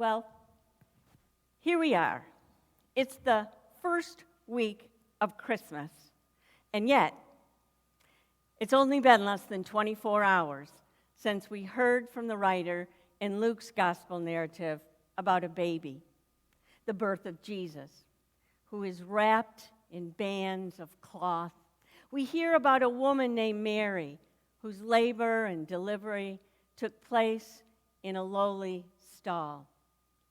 Well, here we are. It's the first week of Christmas, and yet it's only been less than 24 hours since we heard from the writer in Luke's gospel narrative about a baby, the birth of Jesus, who is wrapped in bands of cloth. We hear about a woman named Mary, whose labor and delivery took place in a lowly stall.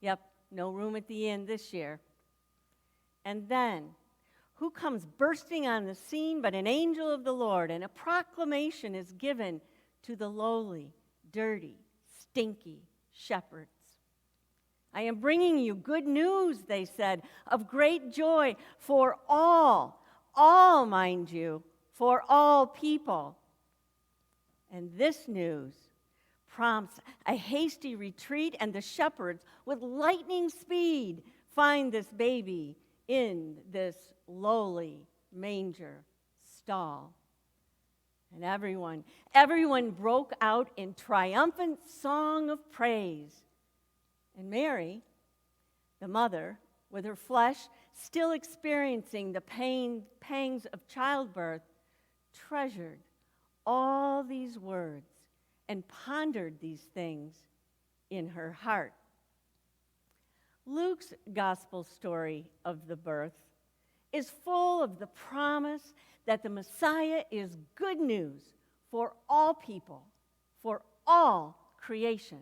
Yep, no room at the inn this year. And then, who comes bursting on the scene but an angel of the Lord, and a proclamation is given to the lowly, dirty, stinky shepherds. I am bringing you good news, they said, of great joy for all, mind you, for all people. And this news prompts a hasty retreat, and the shepherds, with lightning speed, find this baby in this lowly manger stall. And everyone broke out in triumphant song of praise. And Mary, the mother, with her flesh still experiencing the pangs of childbirth, treasured all these words and pondered these things in her heart. Luke's gospel story of the birth is full of the promise that the Messiah is good news for all people, for all creation.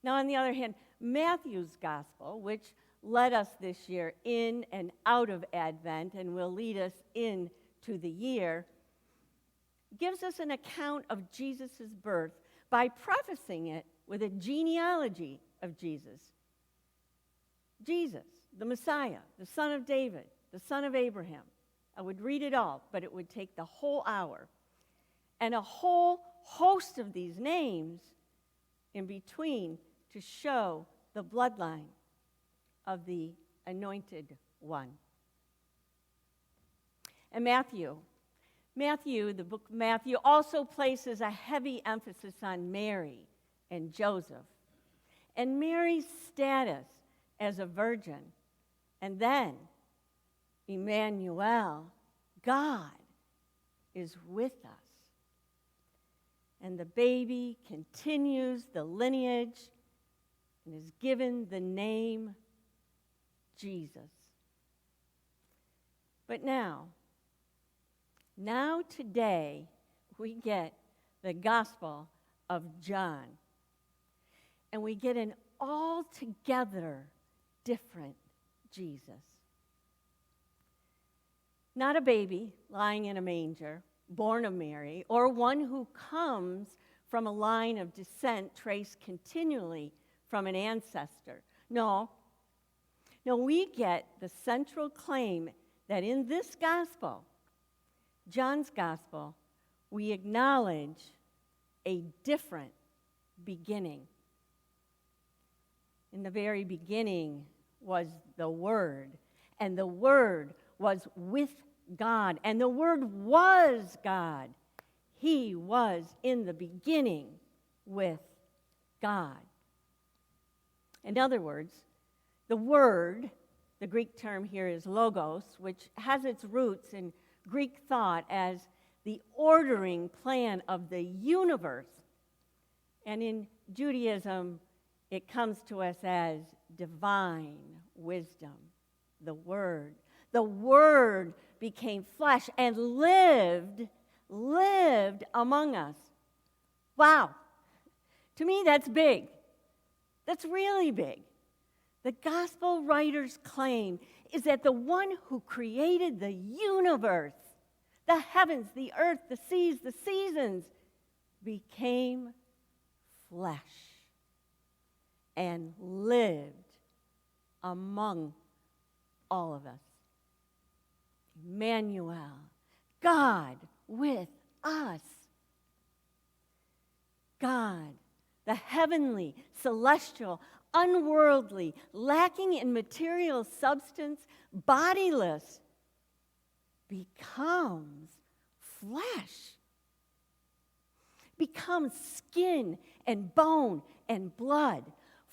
Now, on the other hand, Matthew's gospel, which led us this year in and out of Advent and will lead us into the year, gives us an account of Jesus' birth by prefacing it with a genealogy of Jesus. Jesus, the Messiah, the son of David, the son of Abraham. I would read it all, but it would take the whole hour. And a whole host of these names in between to show the bloodline of the anointed one. And Matthew, the book of Matthew, also places a heavy emphasis on Mary and Joseph and Mary's status as a virgin. And then, Emmanuel, God is with us. And the baby continues the lineage and is given the name Jesus. But now today, we get the Gospel of John. And we get an altogether different Jesus. Not a baby lying in a manger, born of Mary, or one who comes from a line of descent traced continually from an ancestor. No, we get the central claim that in this gospel, John's gospel, we acknowledge a different beginning. In the very beginning was the Word, and the Word was with God, and the Word was God. He was in the beginning with God. In other words, the Word, the Greek term here is logos, which has its roots in Greek thought as the ordering plan of the universe. And in Judaism, it comes to us as divine wisdom, the Word. The Word became flesh and lived among us. Wow. To me, that's big. That's really big. The gospel writer's claim is that the one who created the universe, the heavens, the earth, the seas, the seasons, became flesh and lived among all of us. Emmanuel, God with us. God, the heavenly, celestial, unworldly, lacking in material substance, bodiless, becomes flesh, becomes skin and bone and blood,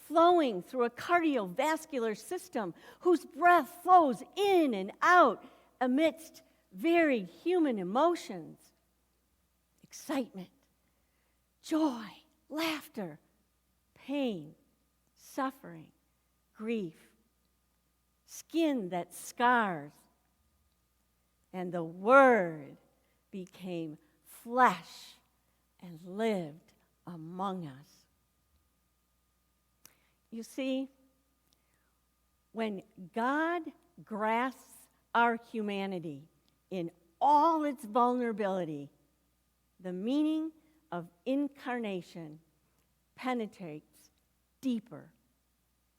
flowing through a cardiovascular system whose breath flows in and out amidst very human emotions: excitement, joy, laughter, pain, suffering, grief, skin that scars. And the Word became flesh and lived among us. You see, when God grasps our humanity in all its vulnerability, the meaning of incarnation penetrates deeper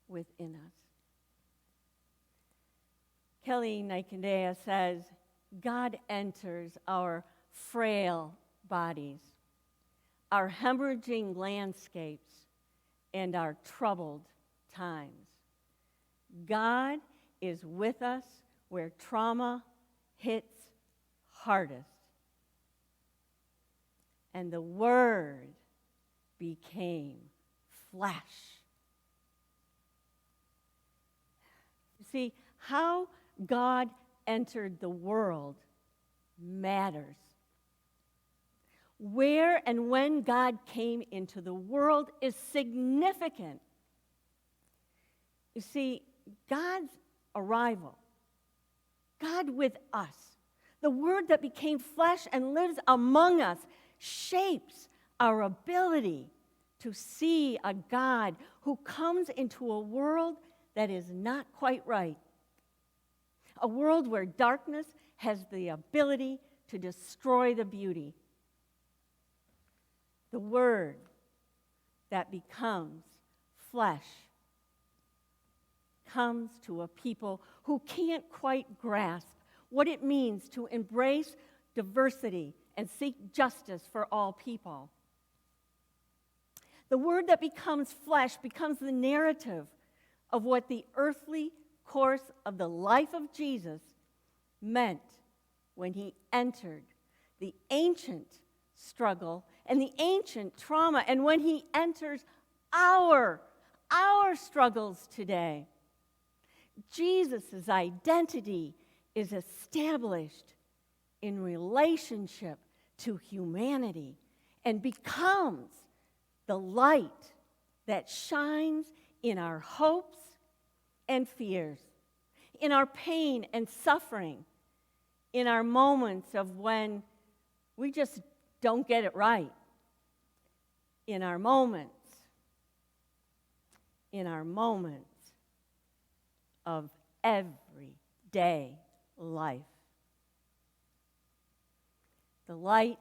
within us. Kelly Nikondeha says, God enters our frail bodies, our hemorrhaging landscapes, and our troubled times. God is with us where trauma hits hardest. And the Word became flesh. You see, how God entered the world matters. Where and when God came into the world is significant. You see, God's arrival, God with us, the Word that became flesh and lives among us, shapes our ability to see a God who comes into a world that is not quite right. A world where darkness has the ability to destroy the beauty. The Word that becomes flesh comes to a people who can't quite grasp what it means to embrace diversity and seek justice for all people. The Word that becomes flesh becomes the narrative of what the earthly course of the life of Jesus meant when he entered the ancient struggle and the ancient trauma, and when he enters our struggles today. Jesus' identity is established in relationship to humanity and becomes the light that shines in our hopes and fears, in our pain and suffering, in our moments of when we just don't get it right, in our moments of everyday life. The light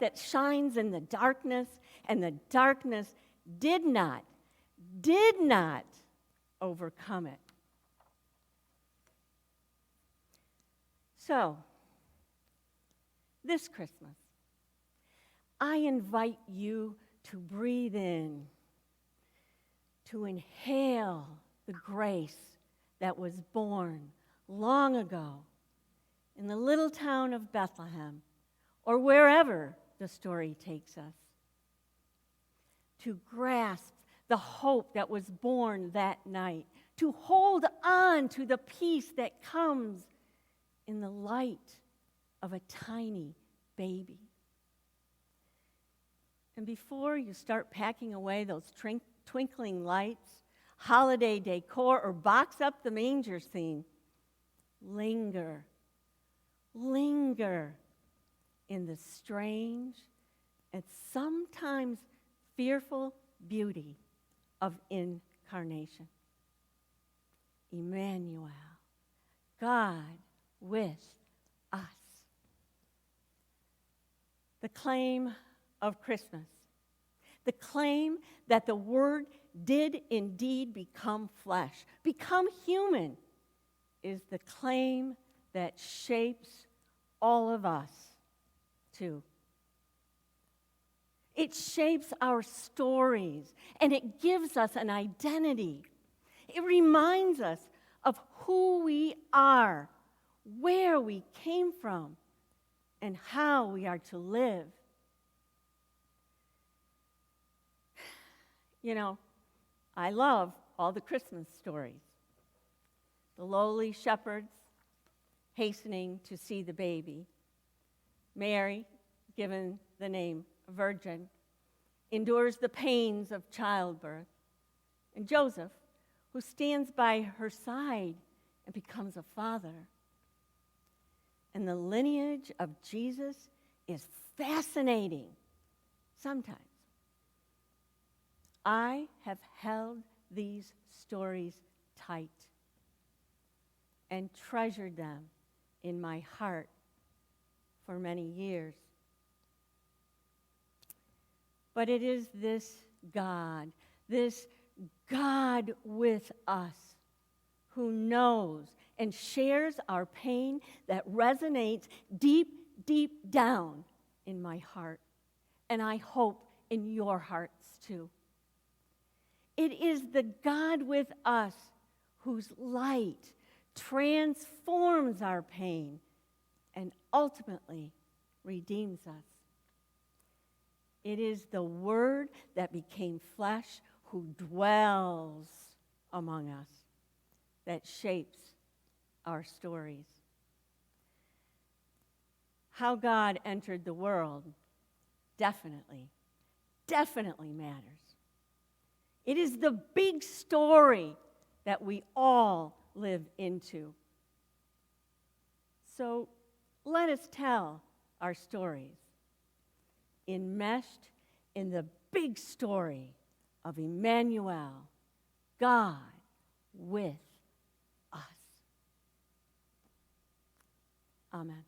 that shines in the darkness, and the darkness did not overcome it. So, this Christmas, I invite you to breathe in, to inhale the grace that was born long ago in the little town of Bethlehem, or wherever the story takes us, to grasp the hope that was born that night, to hold on to the peace that comes in the light of a tiny baby. And before you start packing away those twinkling lights, holiday decor, or box up the manger scene, linger in the strange and sometimes fearful beauty of incarnation. Emmanuel, God with us. The claim of Christmas, the claim that the Word did indeed become flesh, become human, is the claim that shapes all of us too. It shapes our stories, and it gives us an identity. It reminds us of who we are, where we came from, and how we are to live. You know, I love all the Christmas stories. The lowly shepherds hastening to see the baby. Mary, given the name Virgin, endures the pains of childbirth. And Joseph, who stands by her side and becomes a father. And the lineage of Jesus is fascinating sometimes. I have held these stories tight and treasured them in my heart for many years. But it is this God with us, who knows and shares our pain, that resonates deep, deep down in my heart, and I hope in your hearts too. It is the God with us whose light transforms our pain and ultimately redeems us. It is the Word that became flesh, who dwells among us, that shapes our stories. How God entered the world definitely matters. It is the big story that we all live into. So let us tell our stories, enmeshed in the big story of Emmanuel, God with us. Amen.